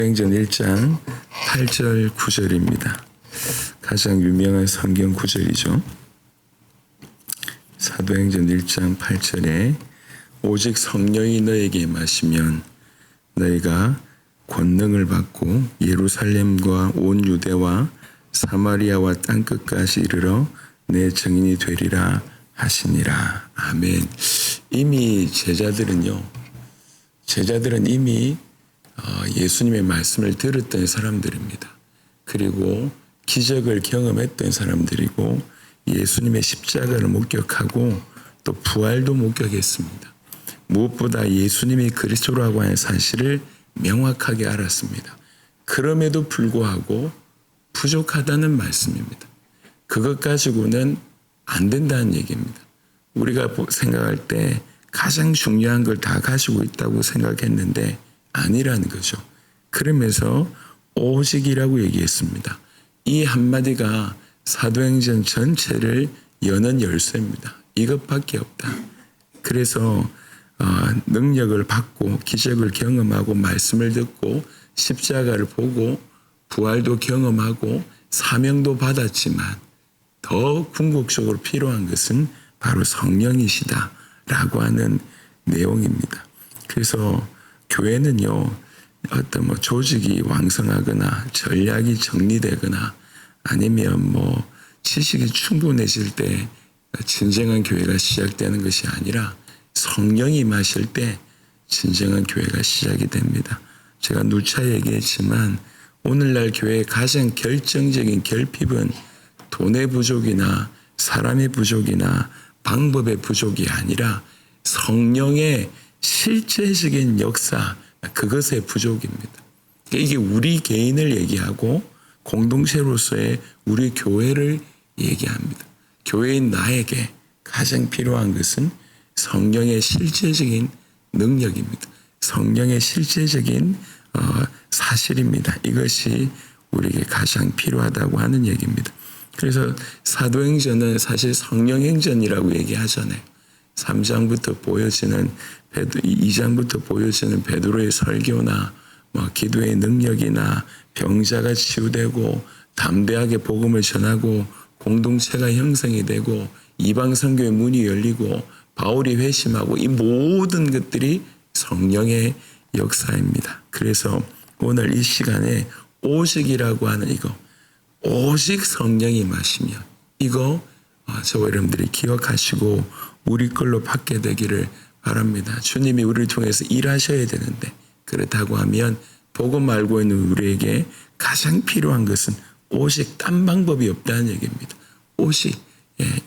사도행전 1장 8절 9절입니다. 가장 유명한 성경 구절이죠. 사도행전 1장 8절에 오직 성령이 너에게 임하시면 너희가 권능을 받고 예루살렘과 온 유대와 사마리아와 땅끝까지 이르러 내 증인이 되리라 하시니라. 아멘. 이미 제자들은 이미 예수님의 말씀을 들었던 사람들입니다. 그리고 기적을 경험했던 사람들이고 예수님의 십자가를 목격하고 또 부활도 목격했습니다. 무엇보다 예수님이 그리스도라고 하는 사실을 명확하게 알았습니다. 그럼에도 불구하고 부족하다는 말씀입니다. 그것 가지고는 안 된다는 얘기입니다. 우리가 생각할 때 가장 중요한 걸 다 가지고 있다고 생각했는데 아니라는 거죠. 그러면서 오직이라고 얘기했습니다. 이 한마디가 사도행전 전체를 여는 열쇠입니다. 이것밖에 없다. 그래서 능력을 받고 기적을 경험하고 말씀을 듣고 십자가를 보고 부활도 경험하고 사명도 받았지만 더 궁극적으로 필요한 것은 바로 성령이시다라고 하는 내용입니다. 그래서 교회는요, 어떤 조직이 왕성하거나 전략이 정리되거나 아니면 지식이 충분해질 때 진정한 교회가 시작되는 것이 아니라 성령이 임하실 때 진정한 교회가 시작이 됩니다. 제가 누차 얘기했지만 오늘날 교회의 가장 결정적인 결핍은 돈의 부족이나 사람의 부족이나 방법의 부족이 아니라 성령의 실제적인 역사, 그것의 부족입니다. 이게 우리 개인을 얘기하고 공동체로서의 우리 교회를 얘기합니다. 교회인 나에게 가장 필요한 것은 성령의 실제적인 능력입니다. 성령의 실제적인 사실입니다. 이것이 우리에게 가장 필요하다고 하는 얘기입니다. 그래서 사도행전은 사실 성령행전이라고 얘기하잖아요. 3장부터 보여지는 2장부터 보여지는 베드로의 설교나 기도의 능력이나 병자가 치유되고 담대하게 복음을 전하고 공동체가 형성이 되고 이방 선교의 문이 열리고 바울이 회심하고 이 모든 것들이 성령의 역사입니다. 그래서 오늘 이 시간에 오직이라고 하는 이거, 오직 성령이 임하시면 이거 저와 여러분들이 기억하시고 우리 걸로 받게 되기를 바랍니다. 주님이 우리를 통해서 일하셔야 되는데 그렇다고 하면 복음 알고 있는 우리에게 가장 필요한 것은 오직 딴 방법이 없다는 얘기입니다. 오직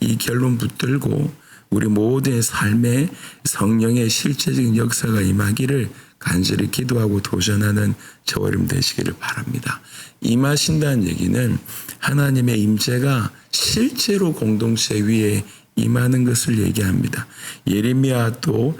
이 결론 붙들고 우리 모든 삶에 성령의 실제적인 역사가 임하기를 간절히 기도하고 도전하는 저와 여러분 되시기를 바랍니다. 임하신다는 얘기는 하나님의 임재가 실제로 공동체 위에 임하는 것을 얘기합니다. 예레미야 또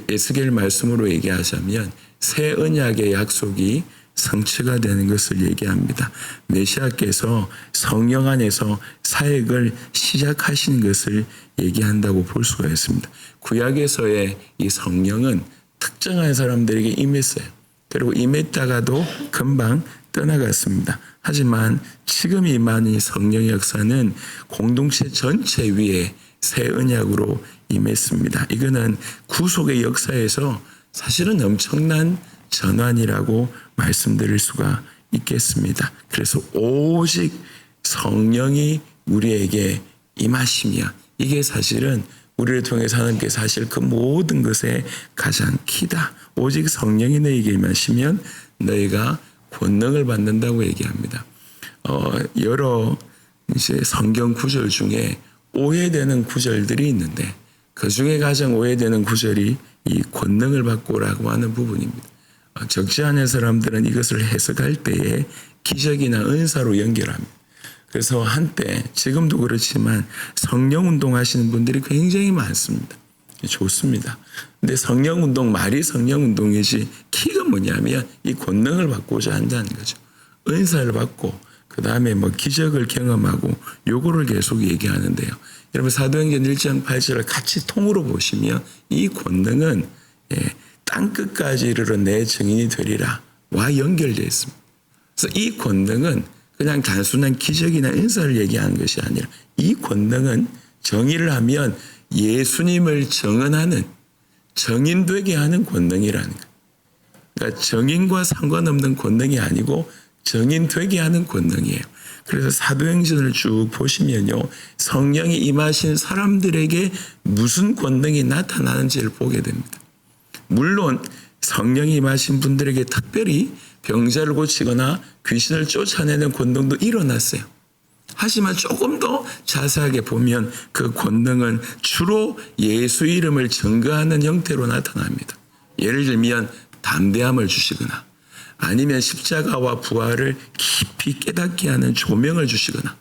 에스겔 말씀으로 얘기하자면 새 언약의 약속이 성취가 되는 것을 얘기합니다. 메시아께서 성령 안에서 사역을 시작하시는 것을 얘기한다고 볼 수가 있습니다. 구약에서의 이 성령은 특정한 사람들에게 임했어요. 그리고 임했다가도 금방 떠나갔습니다. 하지만 지금 임하는 성령의 역사는 공동체 전체 위에 새 언약으로 임했습니다. 이거는 구속의 역사에서 사실은 엄청난 전환이라고 말씀드릴 수가 있겠습니다. 그래서 오직 성령이 우리에게 임하시면 이게 사실은 우리를 통해서 하나님께서 사실 그 모든 것의 가장 키다. 오직 성령이 너에게 임하시면 너희가 권능을 받는다고 얘기합니다. 여러 이제 성경 구절 중에 오해되는 구절들이 있는데 그 중에 가장 오해되는 구절이 이 권능을 받고라고 하는 부분입니다. 적지 않은 사람들은 이것을 해석할 때에 기적이나 은사로 연결합니다. 그래서 한때 지금도 그렇지만 성령 운동하시는 분들이 굉장히 많습니다. 좋습니다. 근데 성령 운동 말이 성령 운동이지 키가 뭐냐면 이 권능을 받고자 한다는 거죠. 은사를 받고 그 다음에 기적을 경험하고 요거를 계속 얘기하는데요. 여러분 사도행전 1장 8절을 같이 통으로 보시면 이 권능은 땅끝까지 이르러 내 증인이 되리라 연결되어 있습니다. 그래서 이 권능은 그냥 단순한 기적이나 은사를 얘기하는 것이 아니라 이 권능은 정의를 하면 예수님을 정언하는, 정인되게 하는 권능이라는 거예요. 그러니까 정인과 상관없는 권능이 아니고 정인되게 하는 권능이에요. 그래서 사도행전을 쭉 보시면요, 성령이 임하신 사람들에게 무슨 권능이 나타나는지를 보게 됩니다. 물론 성령이 임하신 분들에게 특별히 병자를 고치거나 귀신을 쫓아내는 권능도 일어났어요. 하지만 조금 더 자세하게 보면 그 권능은 주로 예수 이름을 증거하는 형태로 나타납니다. 예를 들면 담대함을 주시거나 아니면 십자가와 부활을 깊이 깨닫게 하는 조명을 주시거나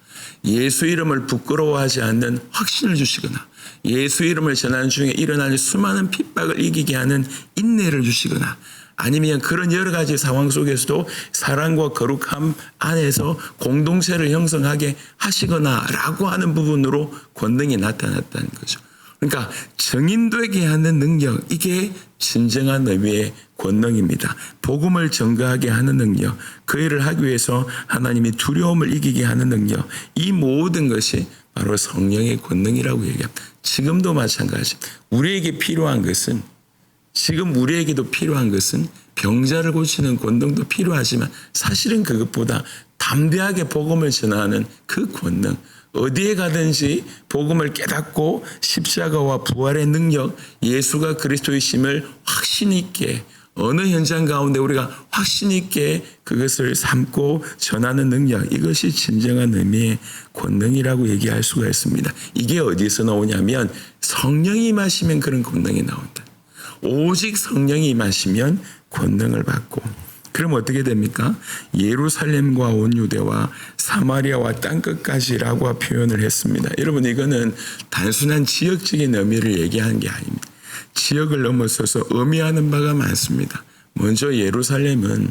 예수 이름을 부끄러워하지 않는 확신을 주시거나 예수 이름을 전하는 중에 일어날 수많은 핍박을 이기게 하는 인내를 주시거나 아니면 그런 여러 가지 상황 속에서도 사랑과 거룩함 안에서 공동체를 형성하게 하시거나 라고 하는 부분으로 권능이 나타났다는 거죠. 그러니까 정인되게 하는 능력, 이게 진정한 의미의 권능입니다. 복음을 증거하게 하는 능력, 그 일을 하기 위해서 하나님이 두려움을 이기게 하는 능력, 이 모든 것이 바로 성령의 권능이라고 얘기합니다. 지금도 마찬가지. 우리에게 필요한 것은, 지금 우리에게도 필요한 것은 병자를 고치는 권능도 필요하지만 사실은 그것보다 담대하게 복음을 전하는 그 권능, 어디에 가든지 복음을 깨닫고 십자가와 부활의 능력, 예수가 그리스도이심을 확신 있게, 어느 현장 가운데 우리가 확신 있게 그것을 삼고 전하는 능력, 이것이 진정한 의미의 권능이라고 얘기할 수가 있습니다. 이게 어디서 나오냐면 성령이 임하시면 그런 권능이 나온다. 오직 성령이 임하시면 권능을 받고, 그럼 어떻게 됩니까? 예루살렘과 온 유대와 사마리아와 땅끝까지라고 표현을 했습니다. 여러분, 이거는 단순한 지역적인 의미를 얘기하는 게 아닙니다. 지역을 넘어서서 의미하는 바가 많습니다. 먼저 예루살렘은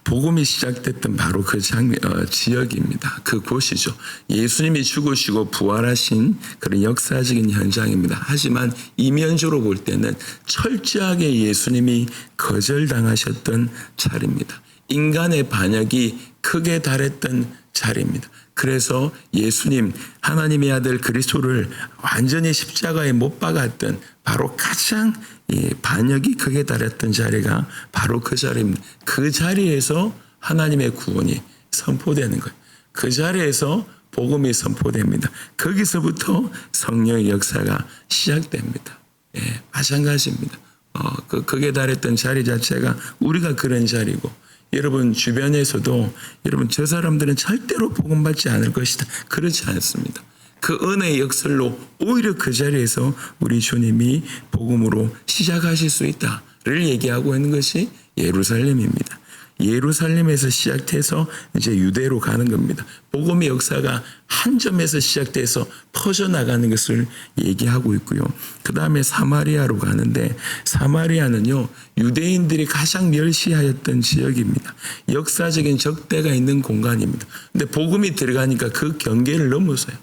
복음이 시작됐던 바로 그 지역입니다. 그 곳이죠. 예수님이 죽으시고 부활하신 그런 역사적인 현장입니다. 하지만 이면적으로 볼 때는 철저하게 예수님이 거절당하셨던 자리입니다. 인간의 반역이 크게 달했던 자리입니다. 그래서 예수님, 하나님의 아들 그리스도를 완전히 십자가에 못 박았던 바로 가장 반역이 크게 달했던 자리가 바로 그 자리입니다. 그 자리에서 하나님의 구원이 선포되는 거예요. 그 자리에서 복음이 선포됩니다. 거기서부터 성령의 역사가 시작됩니다. 예, 마찬가지입니다. 그게 달했던 자리 자체가 우리가 그런 자리고, 여러분 주변에서도 여러분 저 사람들은 절대로 복음 받지 않을 것이다, 그렇지 않습니다. 그 은혜의 역설로 오히려 그 자리에서 우리 주님이 복음으로 시작하실 수 있다를 얘기하고 있는 것이 예루살렘입니다. 예루살렘에서 시작해서 이제 유대로 가는 겁니다. 복음의 역사가 한 점에서 시작돼서 퍼져나가는 것을 얘기하고 있고요. 그 다음에 사마리아로 가는데, 사마리아는요, 유대인들이 가장 멸시하였던 지역입니다. 역사적인 적대가 있는 공간입니다. 근데 복음이 들어가니까 그 경계를 넘어서요.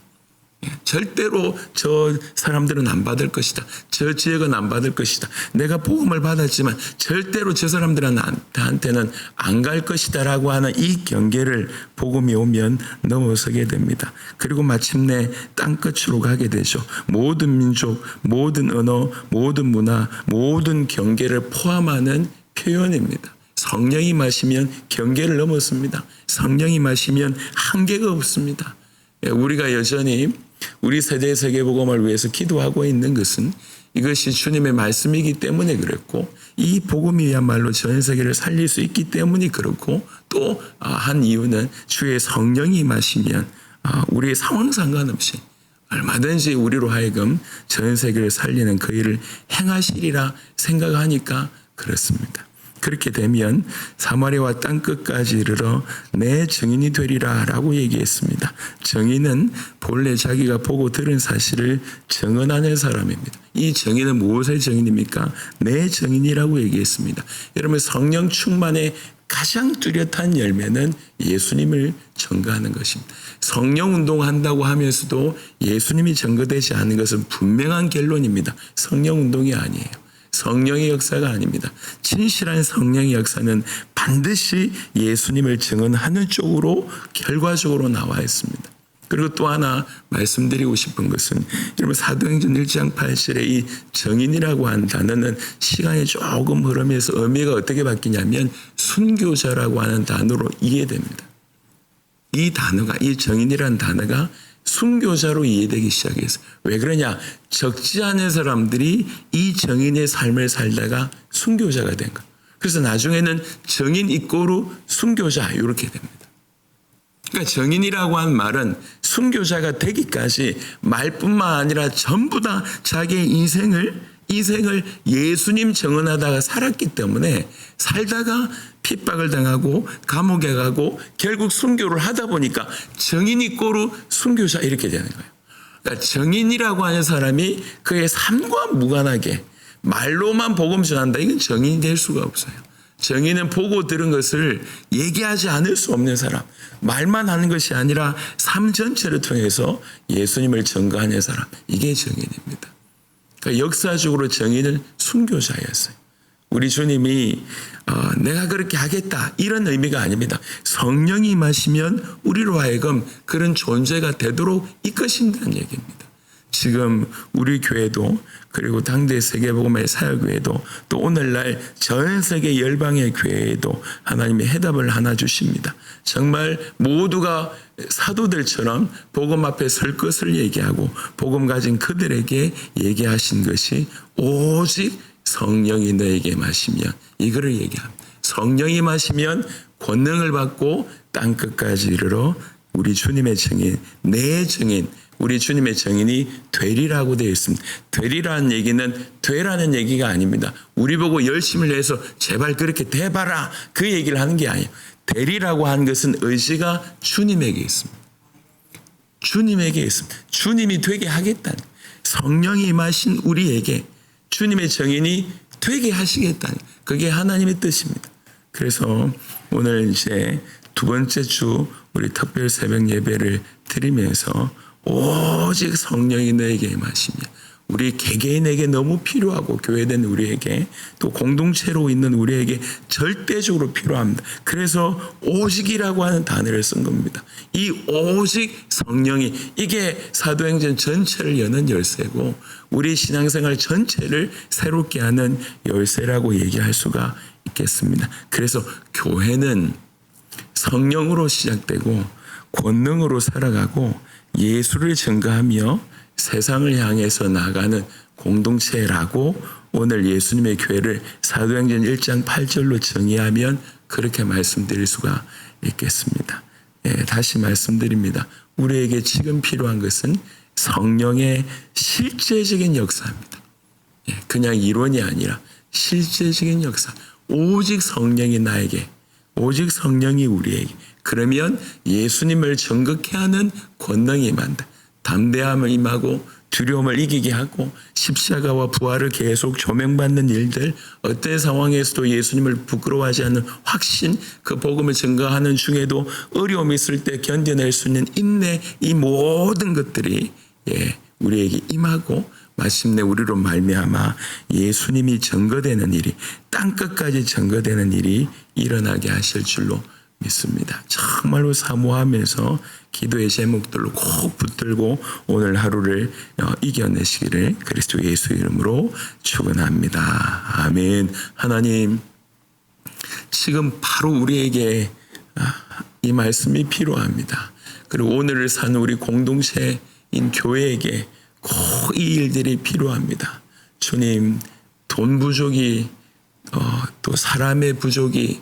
절대로 저 사람들은 안 받을 것이다, 저 지역은 안 받을 것이다, 내가 복음을 받았지만 절대로 저 사람들한테는 안 갈 것이다 라고 하는 이 경계를 복음이 오면 넘어서게 됩니다. 그리고 마침내 땅끝으로 가게 되죠. 모든 민족, 모든 언어, 모든 문화, 모든 경계를 포함하는 표현입니다. 성령이 마시면 경계를 넘었습니다. 성령이 마시면 한계가 없습니다. 우리가 여전히 우리 세대의 세계복음을 위해서 기도하고 있는 것은 이것이 주님의 말씀이기 때문에 그렇고, 이 복음이야말로 전 세계를 살릴 수 있기 때문에 그렇고, 또 한 이유는 주의 성령이 임하시면 우리의 상황 상관없이 얼마든지 우리로 하여금 전 세계를 살리는 그 일을 행하시리라 생각하니까 그렇습니다. 그렇게 되면 사마리아와 땅끝까지 이르러 내 증인이 되리라 라고 얘기했습니다. 증인은 본래 자기가 보고 들은 사실을 증언하는 사람입니다. 이 증인은 무엇의 증인입니까? 내 증인이라고 얘기했습니다. 여러분, 성령 충만의 가장 뚜렷한 열매는 예수님을 증거하는 것입니다. 성령 운동한다고 하면서도 예수님이 증거되지 않는 것은 분명한 결론입니다. 성령 운동이 아니에요. 성령의 역사가 아닙니다. 진실한 성령의 역사는 반드시 예수님을 증언하는 쪽으로 결과적으로 나와 있습니다. 그리고 또 하나 말씀드리고 싶은 것은 여러분 사도행전 1장 8절에 이 정인이라고 하는 단어는 시간이 조금 흐르면서 의미가 어떻게 바뀌냐면 순교자라고 하는 단어로 이해됩니다. 이 단어가, 이 정인이라는 단어가 순교자로 이해되기 시작했어요. 왜 그러냐? 적지 않은 사람들이 이 정인의 삶을 살다가 순교자가 된 거예요. 그래서 나중에는 정인 이꼬르 순교자 이렇게 됩니다. 그러니까 정인이라고 하는 말은 순교자가 되기까지 말뿐만 아니라 전부 다 자기의 인생을 예수님 증언하다가 살았기 때문에 살다가 핍박을 당하고 감옥에 가고 결국 순교를 하다 보니까 정인이 꼬르 순교자 이렇게 되는 거예요. 그러니까 정인이라고 하는 사람이 그의 삶과 무관하게 말로만 복음 전한다. 이건 정인이 될 수가 없어요. 정인은 보고 들은 것을 얘기하지 않을 수 없는 사람, 말만 하는 것이 아니라 삶 전체를 통해서 예수님을 증거하는 사람, 이게 정인입니다. 그러니까 역사적으로 정인은 순교자였어요. 우리 주님이 내가 그렇게 하겠다 이런 의미가 아닙니다. 성령이 임하시면 우리로 하여금 그런 존재가 되도록 이끄신다는 얘기입니다. 지금 우리 교회도 그리고 당대 세계복음의 사역교회도 또 오늘날 전 세계 열방의 교회에도 하나님이 해답을 하나 주십니다. 정말 모두가 사도들처럼 복음 앞에 설 것을 얘기하고 복음 가진 그들에게 얘기하신 것이 오직 성령이 너에게 임하시면 이거를 얘기합니다. 성령이 임하시면 권능을 받고 땅끝까지 이르러 우리 주님의 증인, 내 증인, 우리 주님의 증인이 되리라고 되어 있습니다. 되리라는 얘기는 되라는 얘기가 아닙니다. 우리 보고 열심을 내서 제발 그렇게 돼봐라 그 얘기를 하는 게 아니에요. 되리라고 하는 것은 의지가 주님에게 있습니다. 주님에게 있습니다. 주님이 되게 하겠다는 성령이 임하신 우리에게 주님의 증인이 되게 하시겠다는 그게 하나님의 뜻입니다. 그래서 오늘 이제 두 번째 주 우리 특별 새벽 예배를 드리면서 오직 성령이 너에게 임하시며 우리 개개인에게 너무 필요하고 교회된 우리에게 또 공동체로 있는 우리에게 절대적으로 필요합니다. 그래서 오직이라고 하는 단어를 쓴 겁니다. 이 오직 성령이 이게 사도행전 전체를 여는 열쇠고 우리 신앙생활 전체를 새롭게 하는 열쇠라고 얘기할 수가 있겠습니다. 그래서 교회는 성령으로 시작되고 권능으로 살아가고 예수를 증거하며 세상을 향해서 나아가는 공동체라고 오늘 예수님의 교회를 사도행전 1장 8절로 정의하면 그렇게 말씀드릴 수가 있겠습니다. 다시 말씀드립니다. 우리에게 지금 필요한 것은 성령의 실제적인 역사입니다. 그냥 이론이 아니라 실제적인 역사. 오직 성령이 나에게, 오직 성령이 우리에게. 그러면 예수님을 정극케 하는 권능이 임한다. 담대함을 임하고 두려움을 이기게 하고 십자가와 부활을 계속 조명받는 일들, 어떤 상황에서도 예수님을 부끄러워하지 않는 확신, 그 복음을 증거하는 중에도 어려움이 있을 때 견뎌낼 수 있는 인내, 이 모든 것들이 우리에게 임하고 마침내 우리로 말미암아 예수님이 증거되는 일이 땅끝까지 증거되는 일이 일어나게 하실 줄로 믿습니다. 정말로 사모하면서 기도의 제목들로 꼭 붙들고 오늘 하루를 이겨내시기를 그리스도 예수 이름으로 축원합니다. 아멘. 하나님, 지금 바로 우리에게 이 말씀이 필요합니다. 그리고 오늘을 사는 우리 공동체인 교회에게 꼭 이 일들이 필요합니다. 주님, 돈 부족이 또 사람의 부족이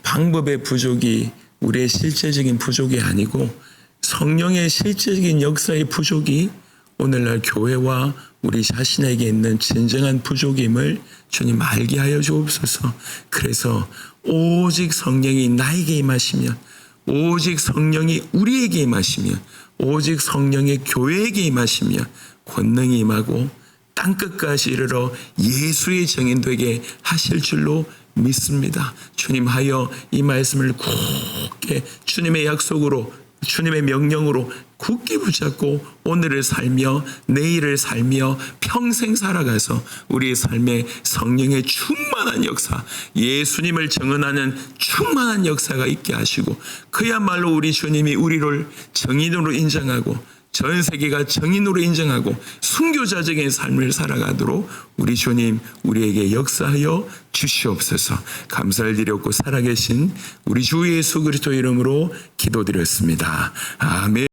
방법의 부족이 우리의 실제적인 부족이 아니고 성령의 실제적인 역사의 부족이 오늘날 교회와 우리 자신에게 있는 진정한 부족임을 주님 알게 하여 주옵소서. 그래서 오직 성령이 나에게 임하시면, 오직 성령이 우리에게 임하시면, 오직 성령의 교회에게 임하시면 권능이 임하고 땅끝까지 이르러 예수의 증인 되게 하실 줄로 믿습니다. 주님 하여 이 말씀을 굳게 주님의 약속으로 주님의 명령으로 굳게 붙잡고 오늘을 살며 내일을 살며 평생 살아가서 우리의 삶에 성령의 충만한 역사, 예수님을 증언하는 충만한 역사가 있게 하시고 그야말로 우리 주님이 우리를 정인으로 인정하고 전 세계가 정인으로 인정하고 순교자적인 삶을 살아가도록 우리 주님 우리에게 역사하여 주시옵소서. 감사를 드렸고 살아계신 우리 주 예수 그리스도 이름으로 기도드렸습니다. 아멘.